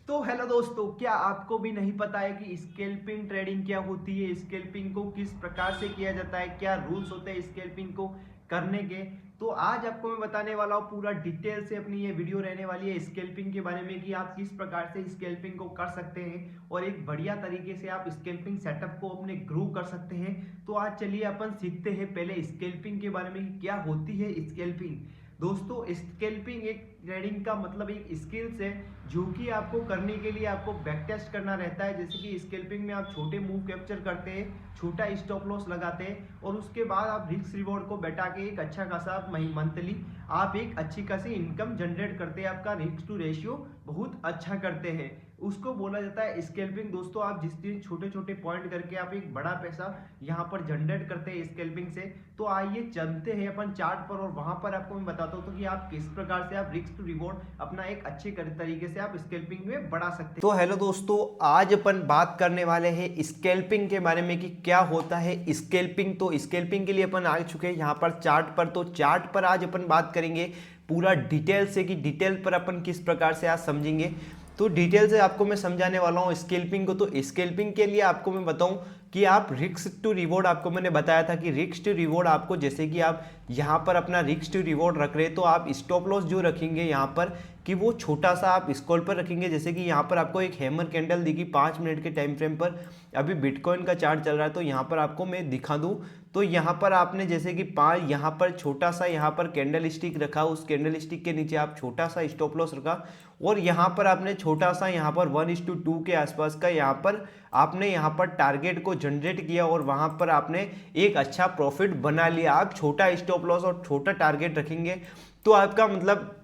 तो हेलो दोस्तों, क्या आपको भी नहीं पता है कि स्कैल्पिंग ट्रेडिंग क्या होती है? स्कैल्पिंग को किस प्रकार से किया जाता है? क्या रूल्स होते हैं स्कैल्पिंग को करने के? तो आज आपको मैं बताने वाला हूँ, पूरा डिटेल से अपनी ये वीडियो रहने वाली है स्कैल्पिंग के बारे में कि आप किस प्रकार से स्कैल्पिंग को कर सकते हैं और एक बढ़िया तरीके से आप स्कैल्पिंग सेटअप को अपने ग्रो कर सकते हैं। तो आज चलिए अपन सीखते हैं पहले स्कैल्पिंग के बारे में कि क्या होती है स्कैल्पिंग। दोस्तों, स्कैल्पिंग एक ट्रेडिंग का मतलब एक स्किल्स है जो कि आपको करने के लिए आपको बैक टेस्ट करना रहता है। जैसे कि स्कैल्पिंग में आप छोटे मूव कैप्चर करते हैं, छोटा स्टॉप लॉस लगाते हैं और उसके बाद आप रिस्क रिवॉर्ड को बैठा के एक अच्छा खासा मंथली आप एक अच्छी खासी इनकम जनरेट करते हैं। आपका रिस्क टू रेशियो बहुत अच्छा करते हैं, उसको बोला जाता है स्कैल्पिंग। दोस्तों, आप जिस दिन छोटे छोटे पॉइंट करके आप एक बड़ा पैसा यहाँ पर जनरेट करते हैं स्कैल्पिंग से। तो आइए चलते हैं अपन चार्ट पर और वहां पर आपको मैं बताता हूँ तो कि आप किस प्रकार से आप रिस्क टू रिवॉर्ड अपना एक अच्छे तरीके से आप स्कैल्पिंग में बढ़ा सकते हैं। तो हेलो दोस्तों, आज अपन बात करने वाले हैं स्कैल्पिंग के बारे में कि क्या होता है स्कैल्पिंग। तो स्कैल्पिंग के लिए अपन आ चुके हैं यहाँ पर चार्ट पर। तो चार्ट पर आज अपन बात करेंगे पूरा डिटेल से कि डिटेल पर अपन किस प्रकार से आज समझेंगे। तो डिटेल से आपको मैं समझाने वाला हूँ स्कैल्पिंग को। तो स्कैल्पिंग के लिए आपको मैं बताऊं कि आप रिस्क टू रिवॉर्ड, आपको मैंने बताया था कि रिस्क टू रिवॉर्ड आपको, जैसे कि आप यहाँ पर अपना रिस्क टू रिवॉर्ड रख रहे हैं तो आप स्टॉप लॉस जो रखेंगे यहाँ पर कि वो छोटा सा आप स्कॉल पर रखेंगे। जैसे कि यहाँ पर आपको एक हैमर कैंडल दिखी 5 मिनट के टाइम फ्रेम पर, अभी बिटकॉइन का चार्ट चल रहा है तो यहाँ पर आपको मैं दिखा दूँ। तो यहाँ पर आपने जैसे कि यहाँ पर छोटा सा यहाँ पर कैंडल स्टिक रखा, उस कैंडल स्टिक के नीचे आप छोटा सा स्टॉप लॉस रखा और यहाँ पर आपने छोटा सा यहाँ पर 1:2 के आसपास का यहाँ पर आपने यहाँ पर टारगेट को जनरेट किया और वहाँ पर आपने एक अच्छा प्रॉफिट बना लिया। आप छोटा स्टॉप लॉस और छोटा टारगेट रखेंगे तो आपका मतलब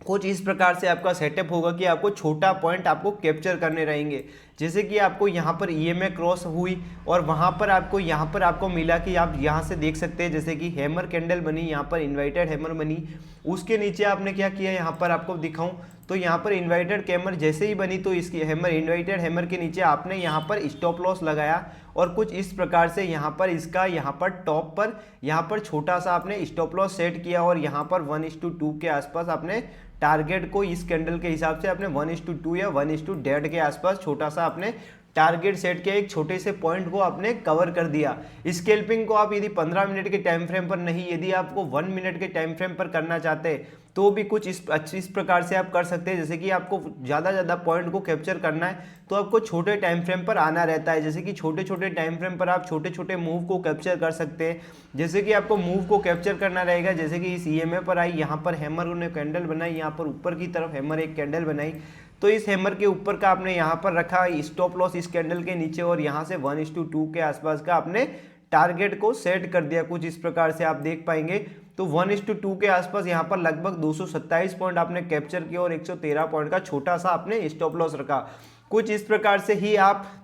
कुछ इस प्रकार से आपका सेटअप होगा कि आपको छोटा पॉइंट आपको कैप्चर करने रहेंगे। जैसे कि आपको यहाँ पर ईएमए क्रॉस हुई और वहाँ पर आपको मिला कि आप यहाँ से देख सकते हैं, जैसे कि हैमर कैंडल बनी, यहाँ पर इन्वर्टेड हैमर बनी। उसके नीचे आपने क्या किया, यहाँ पर आपको दिखाऊं तो यहाँ पर इन्वर्टेड कैमर जैसे ही बनी तो इसकी इन्वर्टेड हैमर के नीचे आपने यहाँ पर स्टॉप लॉस लगाया और कुछ इस प्रकार से यहाँ पर इसका यहाँ पर टॉप पर यहाँ पर छोटा सा आपने स्टॉप लॉस सेट किया और यहाँ पर 1:2 के आसपास आपने टारगेट को इस कैंडल के हिसाब से आपने 1:2 या 1:1.5 के आसपास छोटा सा आपने टारगेट सेट किया, एक छोटे से पॉइंट को आपने कवर कर दिया। स्कैल्पिंग को आप यदि 15 मिनट के टाइम फ्रेम पर नहीं, यदि आपको 1 मिनट के टाइम फ्रेम पर करना चाहते हैं तो भी कुछ इस प्रकार से आप कर सकते हैं। जैसे कि आपको ज़्यादा पॉइंट को कैप्चर करना है तो आपको छोटे टाइम फ्रेम पर आना रहता है। जैसे कि छोटे छोटे टाइम फ्रेम पर आप छोटे छोटे मूव को कैप्चर कर सकते हैं। जैसे कि आपको मूव को कैप्चर करना रहेगा, जैसे कि इस ईएमए पर आई, यहाँ पर हैमर ने कैंडल बनाई, यहाँ पर ऊपर की तरफ हैमर एक कैंडल बनाई तो इस हैमर के ऊपर का आपने यहाँ पर रखा स्टॉप लॉस इस कैंडल के नीचे और यहाँ से 1:2 के आसपास का आपने टारगेट को सेट कर दिया। कुछ इस प्रकार से आप देख पाएंगे। तो 1:2 के आसपास यहाँ पर लगभग 227 पॉइंट आपने कैप्चर किया और 113 पॉइंट का छोटा सा आपने स्टॉप लॉस रखा। कुछ इस प्रकार से ही आप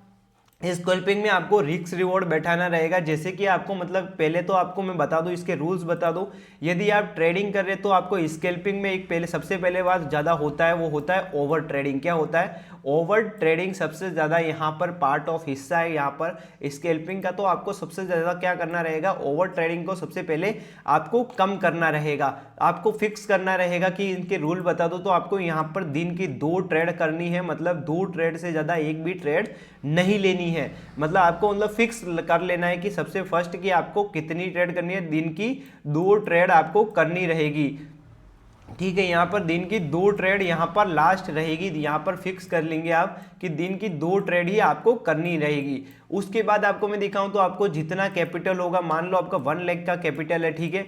स्कैल्पिंग में आपको रिस्क रिवॉर्ड बैठाना रहेगा। जैसे कि आपको मतलब पहले तो आपको मैं बता दूं, इसके रूल्स बता दूं। यदि आप ट्रेडिंग कर रहे हैं तो आपको स्कैल्पिंग में एक सबसे पहले बात ज़्यादा होता है वो होता है ओवर ट्रेडिंग। क्या होता है ओवर ट्रेडिंग? सबसे ज़्यादा यहाँ पर पार्ट ऑफ हिस्सा है यहाँ पर स्कैल्पिंग का। तो आपको सबसे ज़्यादा क्या करना रहेगा, ओवर ट्रेडिंग को सबसे पहले आपको कम करना रहेगा। आपको फिक्स करना रहेगा कि इनके रूल बता दो तो आपको यहाँ पर दिन की 2 ट्रेड करनी है, मतलब 2 ट्रेड से ज़्यादा एक भी ट्रेड नहीं लेनी है। मतलब आपको मतलब फिक्स कर लेना है कि सबसे फर्स्ट की आपको कितनी ट्रेड करनी है, दिन की 2 ट्रेड आपको करनी रहेगी। ठीक है, यहाँ पर दिन की 2 ट्रेड यहाँ पर लास्ट रहेगी, यहाँ पर फिक्स कर लेंगे आप कि दिन की 2 ट्रेड ही आपको करनी रहेगी। उसके बाद आपको मैं दिखाऊं तो आपको जितना कैपिटल होगा, मान लो आपका 1 लाख का कैपिटल है, ठीक है,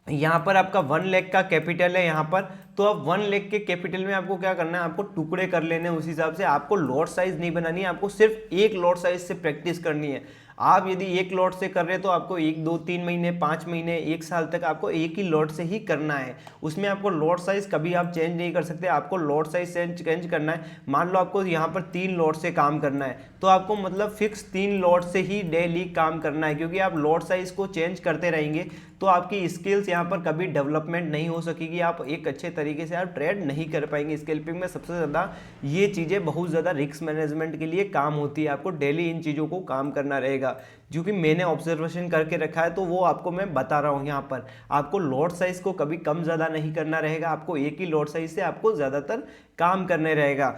यहाँ पर आपका 1 लाख का कैपिटल है यहाँ पर। तो अब 1 लाख के कैपिटल में आपको क्या करना है, आपको टुकड़े कर लेने हैं। उस हिसाब से आपको लॉट साइज नहीं बनानी है, आपको सिर्फ एक लॉट साइज से प्रैक्टिस करनी है। आप यदि एक लॉट से कर रहे हैं तो आपको 1, 2, 3 महीने, 5 महीने, 1 साल तक आपको एक ही लॉट से ही करना है। उसमें आपको लॉट साइज कभी आप चेंज नहीं कर सकते। आपको लॉट साइज चेंज करना है, मान लो आपको यहाँ पर 3 लॉट से काम करना है तो आपको मतलब फिक्स 3 लॉट से ही डेली काम करना है। क्योंकि आप लॉट साइज को चेंज करते रहेंगे तो आपकी स्किल्स यहाँ पर कभी डेवलपमेंट नहीं हो सकेगी, आप एक अच्छे तरीके से आप ट्रेड नहीं कर पाएंगे। स्कैल्पिंग में सबसे ज़्यादा ये चीज़ें बहुत ज़्यादा रिस्क मैनेजमेंट के लिए काम होती है। आपको डेली इन चीज़ों को काम करना रहेगा, जो कि मैंने ऑब्जर्वेशन करके रखा है तो वो आपको मैं बता रहा हूँ। यहाँ पर आपको लॉट साइज को कभी कम ज़्यादा नहीं करना रहेगा, आपको एक ही लॉट साइज से आपको ज़्यादातर काम करने रहेगा।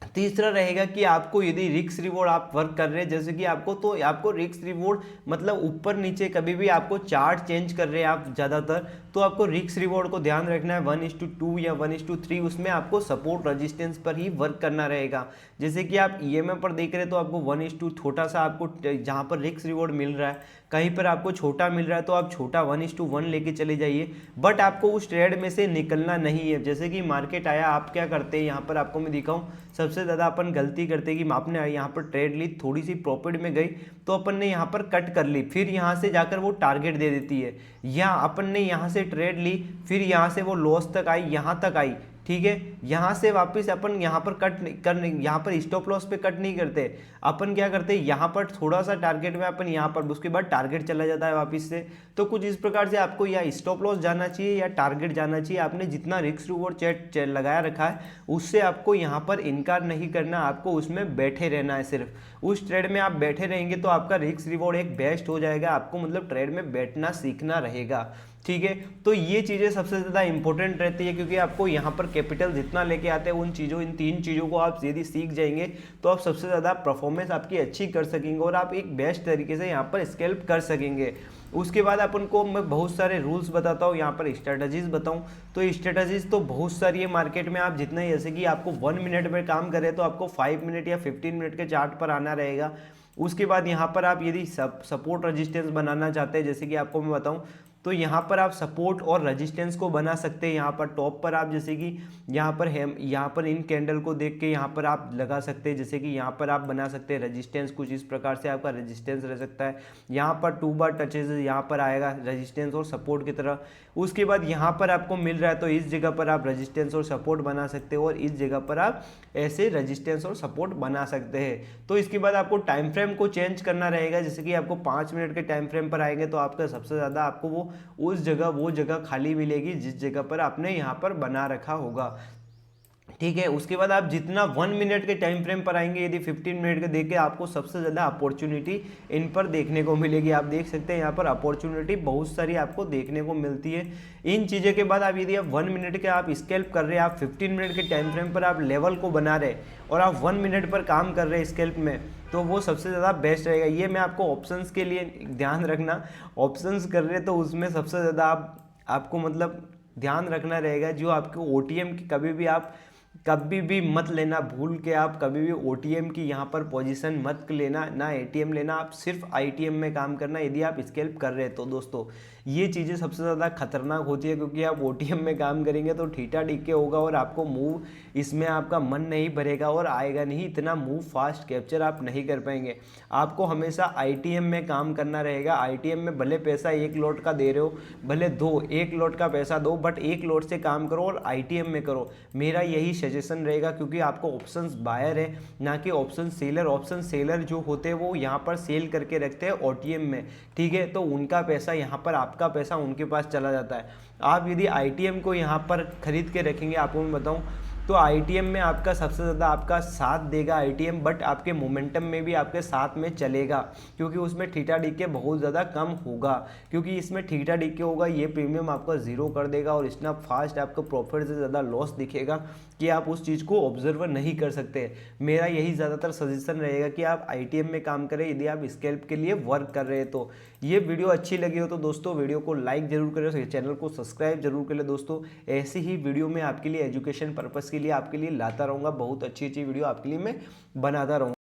तीसरा रहेगा कि आपको यदि रिस्क रिवॉर्ड आप वर्क कर रहे हैं जैसे कि आपको, तो आपको रिस्क रिवॉर्ड मतलब ऊपर नीचे कभी भी आपको चार्ट चेंज कर रहे हैं आप ज़्यादातर, तो आपको रिस्क रिवॉर्ड को ध्यान रखना है 1:2 या 1:3, उसमें आपको सपोर्ट रेजिस्टेंस पर ही वर्क करना रहेगा। जैसे कि आप ईएमए पर देख रहे हैं तो आपको 1:, छोटा सा आपको जहाँ पर रिस्क रिवॉर्ड मिल रहा है, कहीं पर आपको छोटा मिल रहा है तो आप छोटा 1:1 लेके चले जाइए, बट आपको उस ट्रेड में से निकलना नहीं है। जैसे कि मार्केट आया, आप क्या करते हैं, यहाँ पर आपको मैं दिखाऊं, सबसे ज़्यादा अपन गलती करते हैं कि आपने यहाँ पर ट्रेड ली, थोड़ी सी प्रॉफिट में गई तो अपन ने यहाँ पर कट कर ली, फिर यहाँ से जाकर वो टारगेट दे देती है, या अपन ने यहाँ से ट्रेड ली, फिर यहाँ से वो लॉस तक आई, यहाँ तक आई, ठीक है, यहाँ से वापस अपन यहाँ पर कट करने, यहाँ पर स्टॉप लॉस पे कट नहीं करते, अपन क्या करते हैं यहाँ पर थोड़ा सा टारगेट में अपन यहाँ पर, उसके बाद टारगेट चला जाता है वापस से। तो कुछ इस प्रकार से आपको या स्टॉप लॉस जाना चाहिए या टारगेट जाना चाहिए। आपने जितना रिस्क रिवॉर्ड चैट लगाया रखा है उससे आपको यहाँ पर इनकार नहीं करना, आपको उसमें बैठे रहना है। सिर्फ उस ट्रेड में आप बैठे रहेंगे तो आपका रिस्क रिवॉर्ड एक बेस्ट हो जाएगा। आपको मतलब ट्रेड में बैठना सीखना रहेगा, ठीक है। तो ये चीज़ें सबसे ज़्यादा इंपॉर्टेंट रहती है, क्योंकि आपको यहाँ पर कैपिटल जितना लेके आते हैं उन चीज़ों, इन 3 चीज़ों को आप यदि सीख जाएंगे तो आप सबसे ज़्यादा परफॉर्मेंस आपकी अच्छी कर सकेंगे और आप एक बेस्ट तरीके से यहाँ पर स्केल्प कर सकेंगे। उसके बाद अपन को मैं बहुत सारे रूल्स बताता हूँ, यहाँ पर स्ट्रेटजीज बताऊँ तो स्ट्रेटजीज तो बहुत सारी है मार्केट में। आप जितना, जैसे कि आपको 1 मिनट में काम करें तो आपको 5 मिनट या 15 मिनट के चार्ट पर आना रहेगा। उसके बाद यहाँ पर आप यदि सपोर्ट रेजिस्टेंस बनाना चाहते हैं, जैसे कि आपको मैं बताऊं, तो यहाँ पर आप सपोर्ट और रेजिस्टेंस को बना सकते हैं। यहाँ पर टॉप पर आप जैसे कि यहाँ पर यहाँ पर इन कैंडल को देख के यहाँ पर आप लगा सकते हैं, जैसे कि यहाँ पर आप बना सकते हैं रेजिस्टेंस, कुछ इस प्रकार से आपका रेजिस्टेंस रह सकता है। यहाँ पर 2 बार टचेज यहाँ पर आएगा रेजिस्टेंस और सपोर्ट की तरह। उसके बाद यहाँ पर आपको मिल रहा है तो इस जगह पर आप रेजिस्टेंस और सपोर्ट बना सकते हो और इस जगह पर आप ऐसे रेजिस्टेंस और सपोर्ट बना सकते हैं। तो इसके बाद आपको टाइम फ्रेम को चेंज करना रहेगा, जैसे कि आपको 5 मिनट के टाइम फ्रेम पर आएंगे तो आपका सबसे ज़्यादा आपको वो जगह खाली मिलेगी जिस जगह पर आपने यहाँ पर बना रखा होगा, ठीक है। उसके बाद आप जितना 1 मिनट के टाइम फ्रेम पर आएंगे, यदि 15 मिनट के देख के आपको सबसे ज़्यादा अपॉर्चुनिटी इन पर देखने को मिलेगी। आप देख सकते हैं यहाँ पर अपॉर्चुनिटी बहुत सारी आपको देखने को मिलती है। इन चीज़ों के बाद आप यदि आप 1 मिनट के आप स्केल्प कर रहे हैं, आप 15 मिनट के टाइम फ्रेम पर आप लेवल को बना रहे और आप 1 मिनट पर काम कर रहे हैं स्केल्प में, तो वो सबसे ज़्यादा बेस्ट रहेगा। ये मैं आपको ऑप्शंस के लिए ध्यान रखना, ऑप्शंस कर रहे तो उसमें सबसे ज़्यादा आपको मतलब ध्यान रखना रहेगा, जो आपको ओटीएम की कभी भी मत लेना भूल के, आप कभी भी ओटीएम की यहाँ पर पोजीशन मत लेना, ना एटीएम लेना, आप सिर्फ आईटीएम में काम करना यदि आप स्केल्प कर रहे हैं तो दोस्तों। ये चीज़ें सबसे ज़्यादा खतरनाक होती है, क्योंकि आप ओटीएम में काम करेंगे तो ठीठा डीके होगा और आपको मूव इसमें आपका मन नहीं भरेगा और आएगा नहीं, इतना मूव फास्ट कैप्चर आप नहीं कर पाएंगे। आपको हमेशा आईटीएम में काम करना रहेगा। आईटीएम में भले पैसा 1 लॉट का दे रहे हो, भले 1 लॉट का पैसा दो, बट 1 लॉट से काम करो और आईटीएम में करो, मेरा यही सजेशन रहेगा। क्योंकि आपको ऑप्शंस बायर है ना कि ऑप्शन सेलर। ऑप्शन सेलर जो होते हैं वो यहाँ पर सेल करके रखते हैं ओटीएम में, ठीक है, तो उनका पैसा यहाँ पर, आपका पैसा उनके पास चला जाता है। आप यदि आईटीएम को यहाँ पर खरीद के रखेंगे, आपको मैं बताऊँ तो आईटीएम में आपका सबसे ज़्यादा आपका साथ देगा आईटीएम, बट आपके मोमेंटम में भी आपके साथ में चलेगा, क्योंकि उसमें थीटा डीके बहुत ज़्यादा कम होगा। क्योंकि इसमें थीटा डीके होगा, ये प्रीमियम आपका जीरो कर देगा और इतना फास्ट आपको प्रॉफिट से ज़्यादा लॉस दिखेगा कि आप उस चीज़ को ऑब्जर्व नहीं कर सकते। मेरा यही ज़्यादातर सजेशन रहेगा कि आप आईटीएम में काम करें यदि आप स्केल्प के लिए वर्क कर रहे हैं तो। ये वीडियो अच्छी लगी हो तो दोस्तों वीडियो को लाइक जरूर करें, चैनल को सब्सक्राइब जरूर करें दोस्तों। ऐसी ही वीडियो मैं आपके लिए एजुकेशन पर्पज़ के लिए आपके लिए लाता रहूँगा, बहुत अच्छी वीडियो आपके लिए मैं बनाता रहूँगा।